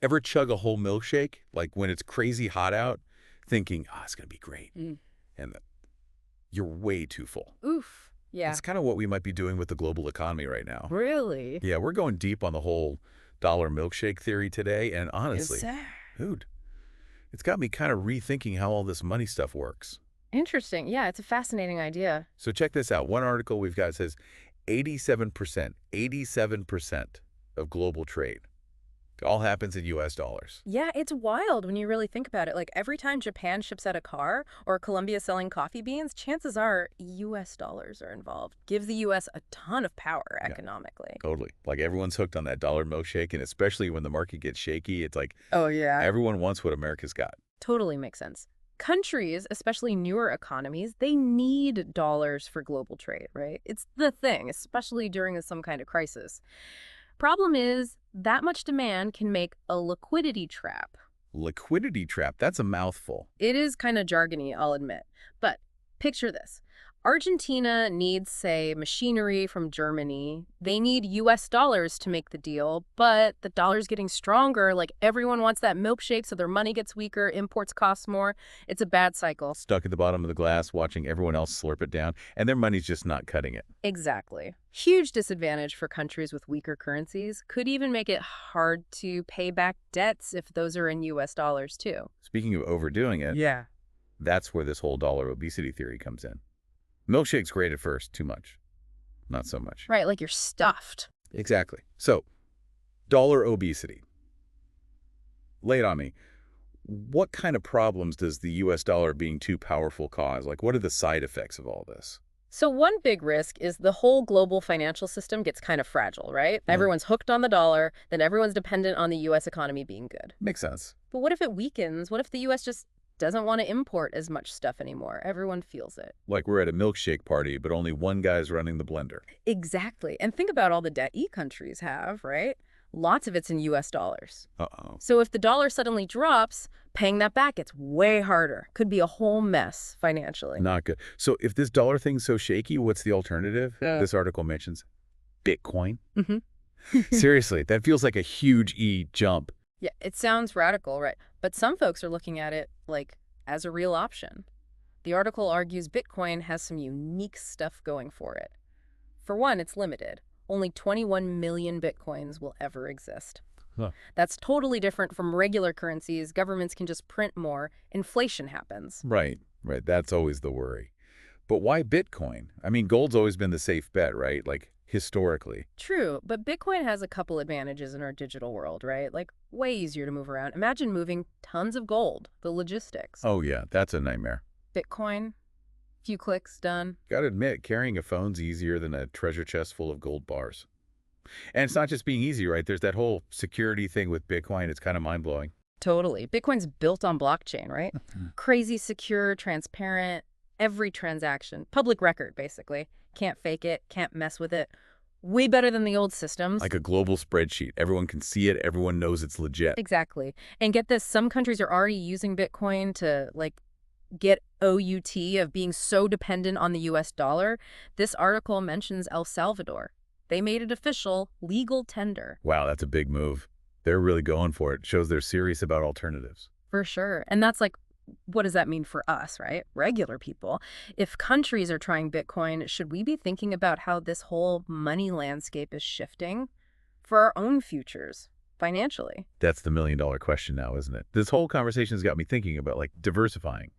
Ever chug a whole milkshake, like when it's crazy hot out, thinking, it's going to be great, and you're way too full. Oof. Yeah. It's kind of what we might be doing with the global economy right now. Really? Yeah, we're going deep on the whole dollar milkshake theory today, and Is honestly, that dude, it's got me kind of rethinking how all this money stuff works. interesting? Yeah, it's a fascinating idea. So check this out. One article we've got says 87% of global trade all happens in U.S. dollars. Yeah, it's wild when you really think about it. Like every time Japan ships out a car or Colombia selling coffee beans, chances are US dollars are involved. Gives the US a ton of power economically. Totally. Like everyone's hooked on that dollar milkshake, and especially when the market gets shaky, it's like Oh, yeah. everyone wants what America's got. Totally makes sense. Countries, especially newer economies, they need dollars for global trade, right? It's the thing, especially during some kind of crisis. Problem is, that much demand can make a liquidity trap. Liquidity trap, that's a mouthful. It is kind of jargony, I'll admit. But picture this. Argentina needs, say, machinery from Germany. They need US dollars to make the deal, but the dollar's getting stronger. Like everyone wants that milkshake, so their money gets weaker, imports cost more. It's a bad cycle. Stuck at the bottom of the glass, watching everyone else slurp it down, and their money's just not cutting it. Exactly. Huge disadvantage for countries with weaker currencies. Could even make it hard to pay back debts if those are in US dollars too. Speaking of overdoing it, Yeah. that's where this whole dollar obesity theory comes in. Milkshake's great at first, too much. Not so much. Right, like you're stuffed. Exactly. So, dollar obesity. Lay it on me. What kind of problems does the U.S. dollar being too powerful cause? Like, what are the side effects of all this? So one big risk is the whole global financial system gets kind of fragile, right? Everyone's hooked on the dollar, then everyone's dependent on the U.S. economy being good. Makes sense. But what if it weakens? What if the U.S. just doesn't want to import as much stuff anymore? Everyone feels it. Like we're at a milkshake party, but only one guy's running the blender. Exactly. And think about all the debt countries have, right? Lots of it's in U.S. dollars. Uh-oh. So if the dollar suddenly drops, paying that back gets way harder. Could be a whole mess financially. Not good. So if this dollar thing's so shaky, what's the alternative? This article mentions Bitcoin. Seriously, that feels like a huge jump. Yeah, it sounds radical, right? But some folks are looking at it, like, as a real option. The article argues Bitcoin has some unique stuff going for it. For one, it's limited. Only 21 million Bitcoins will ever exist. Huh. That's totally different from regular currencies. Governments can just print more. Inflation happens. Right. That's always the worry. But why Bitcoin? I mean, gold's always been the safe bet, right? Like, historically. True, but Bitcoin has a couple advantages in our digital world, right? Like, way easier to move around. Imagine moving tons of gold, the logistics. Oh, yeah, that's a nightmare. Bitcoin, few clicks, done. Gotta admit, carrying a phone's easier than a treasure chest full of gold bars. And it's not just being easy, right? There's that whole security thing with Bitcoin. It's kind of mind-blowing. Totally. Bitcoin's built on blockchain, right? Crazy secure, transparent, every transaction. Public record, basically. Can't fake it, can't mess with it. Way better than the old systems. Like a global spreadsheet. Everyone can see it. Everyone knows it's legit. Exactly. And get this, some countries are already using Bitcoin to, like, get OUT of being so dependent on the US dollar. This article mentions El Salvador. They made it official, legal tender. Wow, that's a big move. They're really going for it. Shows they're serious about alternatives. For sure. And that's like, what does that mean for us, right? Regular people. If countries are trying Bitcoin, should we be thinking about how this whole money landscape is shifting for our own futures financially? That's the million-dollar question now, isn't it? This whole conversation has got me thinking about, like, diversifying,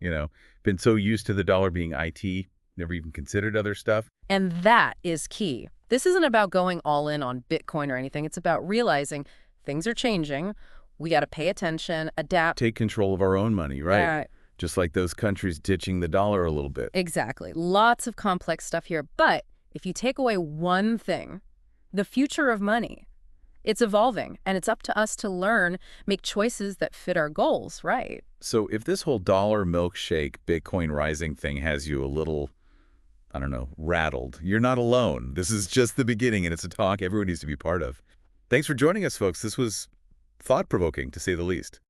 Been so used to the dollar being IT, never even considered other stuff. And that is key. This isn't about going all in on Bitcoin or anything. It's about realizing things are changing. We got to pay attention, adapt. Take control of our own money, right? Yeah. Just like those countries ditching the dollar a little bit. Exactly. Lots of complex stuff here. But if you take away one thing, the future of money, it's evolving, and it's up to us to learn, make choices that fit our goals, right? So if this whole dollar milkshake, Bitcoin rising thing has you a little, I don't know, rattled, you're not alone. This is just the beginning, and it's a talk everyone needs to be part of. Thanks for joining us, folks. This was thought-provoking, to say the least.